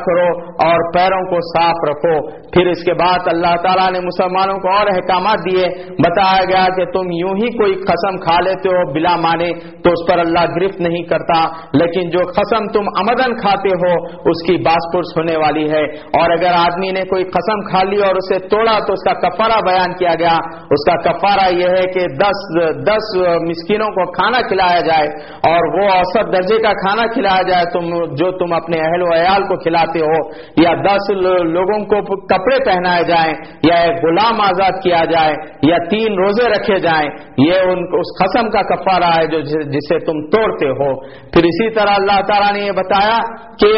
کرو اور پیروں کو صاف رکھو. پھر اس کے بعد اللہ تعالیٰ نے مسلمانوں کو اور احکامات دیے. بتایا گیا کہ تم یوں ہی کوئی قسم کھا لیتے ہو بلا مانے تو اس پر اللہ گرفت نہیں کرتا، لیکن جو قسم تم عمدن کھاتے ہو اس کی باس پرس ہونے والی ہے. اور اگر آدمی نے کوئی قسم کھا لی اور اسے توڑا تو اس کا کفارہ بیان کیا گیا. اس کا کفارہ یہ ہے کہ 10 مسکینوں کو کھانا کھلایا جائے اور وہ اوسط درجے کا کھانا کھلایا جائے جو تم اپنے اہل و عیال کو کھلاتے ہو، یا 10 لوگوں کو کپڑے پہنائے جائیں، یا ایک غلام آزاد کیا جائے، یا 3 روزے رکھے جائیں. یہ اس قسم کا کفارہ ہے جسے تم توڑتے ہو. پھر اسی طرح اللہ تعالیٰ نے یہ بتایا کہ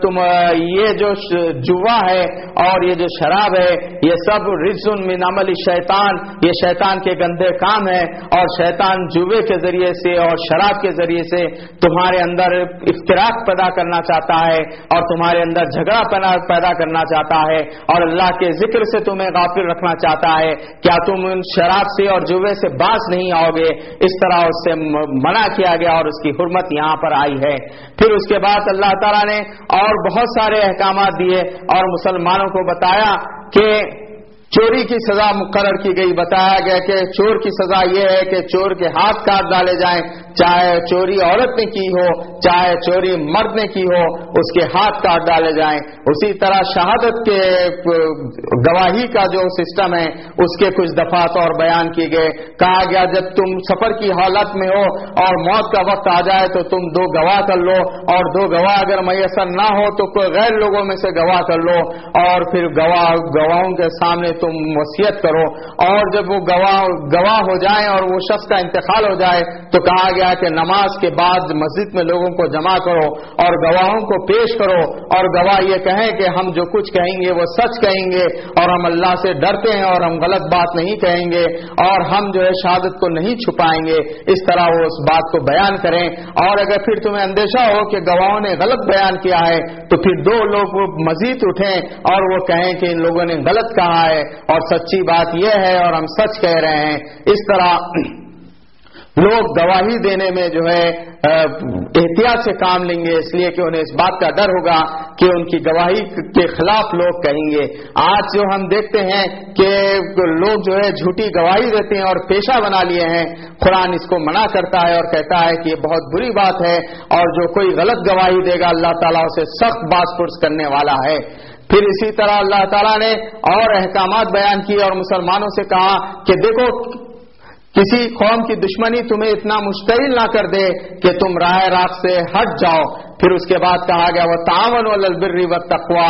تم یہ جو جوا ہے اور یہ جو شراب ہے یہ سب رجز من عمل شیطان، یہ شیطان کے گندے کام ہے. اور شیطان جوے کے ذریعے سے اور شراب کے ذریعے سے تمہارے اندر افتراق پیدا کرنا چاہتا ہے اور تمہارے اندر جھگڑا پیدا کرنا چاہتا ہے اور اللہ کے ذکر سے تمہیں غافل رکھنا چاہتا ہے. کیا تم ان شراب سے اور جوے سے باز نہیں آؤ گے؟ اس طرح اس سے منع کیا گیا اور اس کی حرمت یہاں پر آئی ہے. پھر اس کے بعد اللہ تعالیٰ نے اور بہت سارے احکامات دیے اور مسلمانوں کو بتایا کہ چوری کی سزا مقرر کی گئی. بتایا گیا کہ چور کی سزا یہ ہے کہ چور کے ہاتھ کاٹ ڈالے جائیں، چاہے چوری عورت نے کی ہو چاہے چوری مرد نے کی ہو، اس کے ہاتھ کاٹ ڈالے جائیں. اسی طرح شہادت کے گواہی کا جو سسٹم ہے اس کے کچھ دفعات اور بیان کیے گئے. کہا گیا جب تم سفر کی حالت میں ہو اور موت کا وقت آ جائے تو تم 2 گواہ کر لو، اور 2 گواہ اگر میسر نہ ہو تو کوئی غیر لوگوں میں سے گواہ کر لو، اور پھر گواہوں کے سامنے تم وصیت کرو. اور جب وہ گواہ ہو جائیں اور وہ شخص کا انتقال ہو جائے تو کہا گیا کہ نماز کے بعد مسجد میں لوگوں کو جمع کرو اور گواہوں کو پیش کرو، اور گواہ یہ کہیں کہ ہم جو کچھ کہیں گے وہ سچ کہیں گے اور ہم اللہ سے ڈرتے ہیں اور ہم غلط بات نہیں کہیں گے اور ہم جو ہے شہادت کو نہیں چھپائیں گے. اس طرح وہ اس بات کو بیان کریں. اور اگر پھر تمہیں اندیشہ ہو کہ گواہوں نے غلط بیان کیا ہے تو پھر 2 لوگ مزید اٹھیں اور وہ کہیں کہ ان لوگوں نے غلط کہا ہے اور سچی بات یہ ہے اور ہم سچ کہہ رہے ہیں. اس طرح لوگ گواہی دینے میں جو ہے احتیاط سے کام لیں گے، اس لیے کہ انہیں اس بات کا ڈر ہوگا کہ ان کی گواہی کے خلاف لوگ کہیں گے. آج جو ہم دیکھتے ہیں کہ لوگ جو ہے جھوٹی گواہی دیتے ہیں اور پیشہ بنا لیے ہیں. قرآن اس کو منع کرتا ہے اور کہتا ہے کہ یہ بہت بری بات ہے اور جو کوئی غلط گواہی دے گا اللہ تعالیٰ اسے سخت باز پرس کرنے والا ہے. پھر اسی طرح اللہ تعالیٰ نے اور احکامات بیان کیے اور مسلمانوں سے کہا کہ دیکھو کسی قوم کی دشمنی تمہیں اتنا مشتعل نہ کر دے کہ تم راہ راست سے ہٹ جاؤ. پھر اس کے بعد کہا گیا وہ تعاونوا علی البر والتقوی،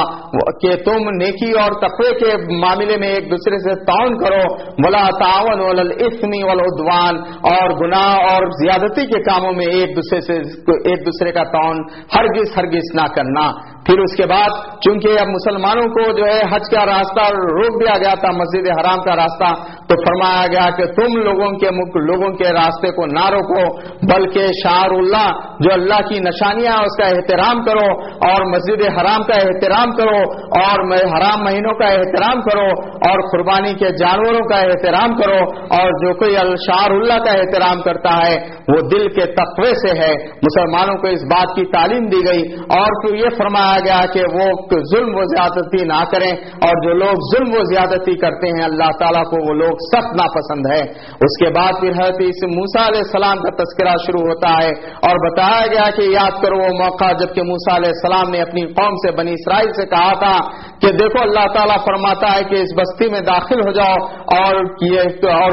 کہ تم نیکی اور تقوی کے معاملے میں ایک دوسرے سے تعاون کرو. ولا تعاونوا علی الاثم والعدوان، اور گناہ اور زیادتی کے کاموں میں ایک دوسرے کا تعاون ہرگز نہ کرنا. پھر اس کے بعد چونکہ اب مسلمانوں کو جو ہے حج کا راستہ روک دیا گیا تھا، مسجد حرام کا راستہ، تو فرمایا گیا کہ تم لوگوں کے راستے کو نہ روکو بلکہ شعائر اللہ جو اللہ کی نشانیاں اس کا احترام کرو اور مسجد حرام کا احترام کرو اور حرام مہینوں کا احترام کرو اور قربانی کے جانوروں کا احترام کرو. اور جو کوئی شعائر اللہ کا احترام کرتا ہے وہ دل کے تقوی سے ہے. مسلمانوں کو اس بات کی تعلیم دی گئی اور پھر یہ فرمایا گیا کہ وہ ظلم و زیادتی نہ کریں، اور جو لوگ ظلم و زیادتی کرتے ہیں اللہ تعالیٰ کو وہ لوگ سخت ناپسند ہے. اس کے بعد پھر حضرت موسیٰ علیہ السلام کا تذکرہ شروع ہوتا ہے اور بتایا گیا کہ یاد کرو وہ موقع جبکہ موسیٰ علیہ السلام نے اپنی قوم سے بنی اسرائیل سے کہا تھا کہ دیکھو اللہ تعالیٰ فرماتا ہے کہ اس بستی میں داخل ہو جاؤ اور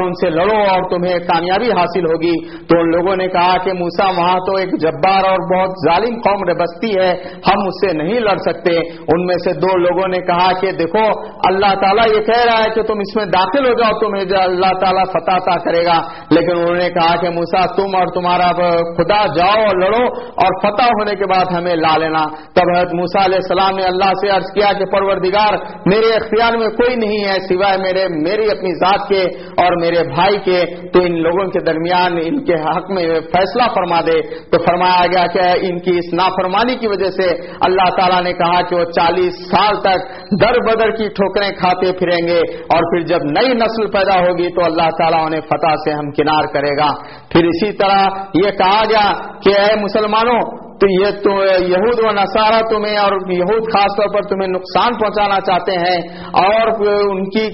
ان سے لڑو اور تمہیں کامیابی حاصل ہوگی. تو ان لوگوں نے کہا کہ موسیٰ وہاں تو ایک جبار اور بہت ظالم قوم بستی ہے، ہم اس سے نہیں لڑ سکتے. ان میں سے 2 لوگوں نے کہا کہ دیکھو اللہ تعالیٰ یہ کہہ رہا ہے کہ تم اس میں داخل ہو جاؤ، تمہیں اللہ تعالیٰ فتح عطا کرے گا. لیکن انہوں نے کہا کہ موسیٰ تم اور تمہارا خدا جاؤ اور لڑو اور فتح ہونے کے بعد ہمیں لا لینا. تب حضرت موسیٰ علیہ السلام نے اللہ سے عرض کیا کہ پروردگار میرے اختیار میں کوئی نہیں ہے سوائے میری اپنی ذات کے اور میرے بھائی کے، تو ان لوگوں کے درمیان ان کے حق میں فیصلہ فرما دے. تو فرمایا گیا کہ ان کی اس نافرمانی کی وجہ سے اللہ تعالیٰ نے کہا کہ وہ 40 سال تک در بدر کی ٹھوکریں کھاتے پھریں گے اور پھر جب نئی نسل پیدا ہوگی تو اللہ تعالیٰ انہیں فتح سے ہمکنار کرے گا. پھر اسی طرح یہ کہا گیا کہ اے مسلمانوں تو یہ تو یہود و نصارہ تمہیں اور یہود خاص طور پر تمہیں نقصان پہنچانا چاہتے ہیں، اور ان کی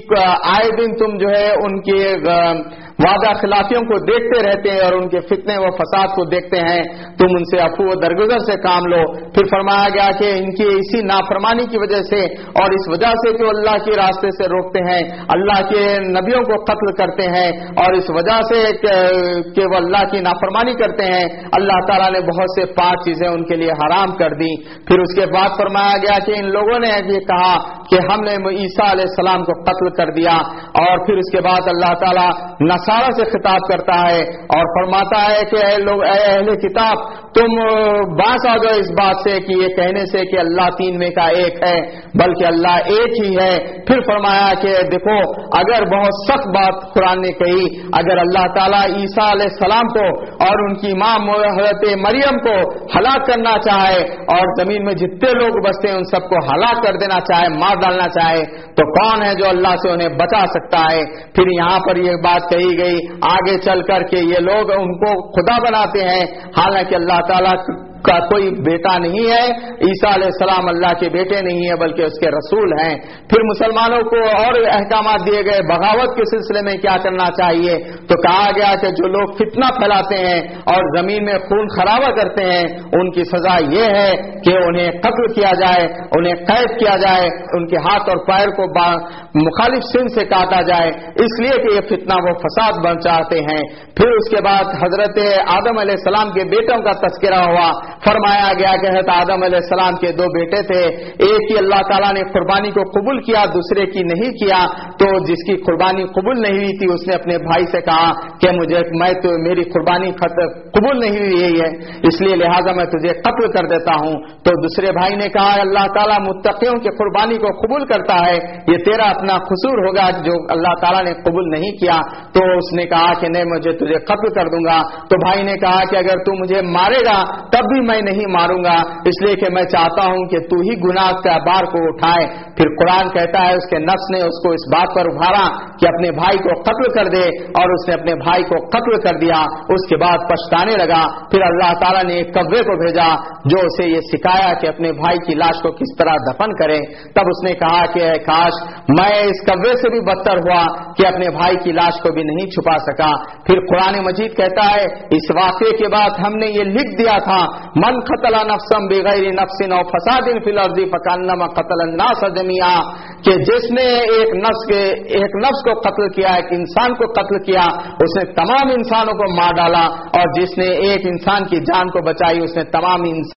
آئے دن تم جو ہے ان کی وعدہ خلافیوں کو دیکھتے رہتے ہیں اور ان کے فتنے و فساد کو دیکھتے ہیں، تم ان سے عفو و درگزر سے کام لو۔ پھر فرمایا گیا کہ ان کی اسی نافرمانی کی وجہ سے اور اس وجہ سے کہ اللہ کے راستے سے روکتے ہیں، اللہ کے نبیوں کو قتل کرتے ہیں، اور اس وجہ سے کہ وہ اللہ کی نافرمانی کرتے ہیں، اللہ تعالیٰ نے بہت سے پاک چیزیں ان کے لیے حرام کر دی۔ پھر اس کے بعد فرمایا گیا کہ ان لوگوں نے یہ کہا کہ ہم نے عیسیٰ علیہ السلام کو قتل کر دیا، اور پھر اس کے بعد اللہ تعالیٰ نصارہ سے خطاب کرتا ہے اور فرماتا ہے کہ اے لوگ، اے اہل کتاب، تم باز آ جاؤ اس بات سے کہ یہ کہنے سے کہ اللہ تین میں کا ایک ہے، بلکہ اللہ ایک ہی ہے۔ پھر فرمایا کہ دیکھو، اگر بہت سخت بات قرآن نے کہی، اگر اللہ تعالیٰ عیسیٰ علیہ السلام کو اور ان کی ماں حضرت مریم کو ہلاک کرنا چاہے اور زمین میں جتنے لوگ بستے ہیں ان سب کو ہلاک کر دینا چاہے، مار ڈالنا چاہے، تو کون ہے جو اللہ سے انہیں بچا سکتا ہے؟ پھر یہاں پر یہ بات کہی گئی آگے چل کر کے یہ لوگ ان کو خدا بناتے ہیں، حالانکہ اللہ تعالیٰ کا کوئی بیٹا نہیں ہے، عیسیٰ علیہ السلام اللہ کے بیٹے نہیں ہیں بلکہ اس کے رسول ہیں۔ پھر مسلمانوں کو اور احکامات دیے گئے بغاوت کے سلسلے میں کیا کرنا چاہیے، تو کہا گیا کہ جو لوگ فتنہ پھیلاتے ہیں اور زمین میں خون خرابہ کرتے ہیں ان کی سزا یہ ہے کہ انہیں قتل کیا جائے، انہیں قید کیا جائے، ان کے ہاتھ اور پیر کو مخالف سن سے کاٹا جائے، اس لیے کہ یہ فتنہ وہ فساد بن چاہتے ہیں۔ پھر اس کے بعد حضرت آدم علیہ السلام کے بیٹوں کا تذکرہ ہوا، فرمایا گیا کہ حضرت آدم علیہ السلام کے دو بیٹے تھے، ایک کی اللہ تعالیٰ نے قربانی کو قبول کیا، دوسرے کی نہیں کیا، تو جس کی قربانی قبول نہیں ہوئی تھی اس نے اپنے بھائی سے کہا کہ میری قربانی قبول نہیں ہوئی ہے، اس لیے لہٰذا میں تجھے قتل کر دیتا ہوں۔ تو دوسرے بھائی نے کہا اللہ تعالیٰ متقیوں کی قربانی کو قبول کرتا ہے، یہ تیرا اپنا قصور ہوگا جو اللہ تعالیٰ نے قبول نہیں کیا۔ تو اس نے کہا کہ نہیں، مجھے تجھے قتل کر دوں گا۔ تو بھائی نے کہا کہ اگر تو مجھے مارے گا تب بھی میں نہیں ماروں گا، اس لیے کہ میں چاہتا ہوں کہ تو ہی گناہ کا بار کو اٹھائے۔ پھر قرآن کہتا ہے اس کے نفس نے اس کو اس بات پر ابھارا کہ اپنے بھائی کو قتل کر دے، اور اس نے اپنے بھائی کو قتل کر دیا۔ اس کے بعد پچھتانے لگا۔ پھر اللہ تعالیٰ نے ایک کوے کو بھیجا جو اسے یہ سکھایا کہ اپنے بھائی کی لاش کو کس طرح دفن کرے۔ تب اس نے کہا کہ اے کاش میں اس کوے سے بھی بدتر ہوا کہ اپنے بھائی کی لاش کو بھی نہیں چھپا سکا۔ پھر قرآن مجید کہتا ہے اس واقعے کے بعد ہم نے یہ لکھ دیا تھا من قتل نفسا بغیر نفس او فساد فی الارض فکانما قتل الناس جميعا، کہ جس نے ایک نفس کو قتل کیا، ایک انسان کو قتل کیا، اس نے تمام انسانوں کو مار ڈالا، اور جس نے ایک انسان کی جان کو بچائی اس نے تمام انسان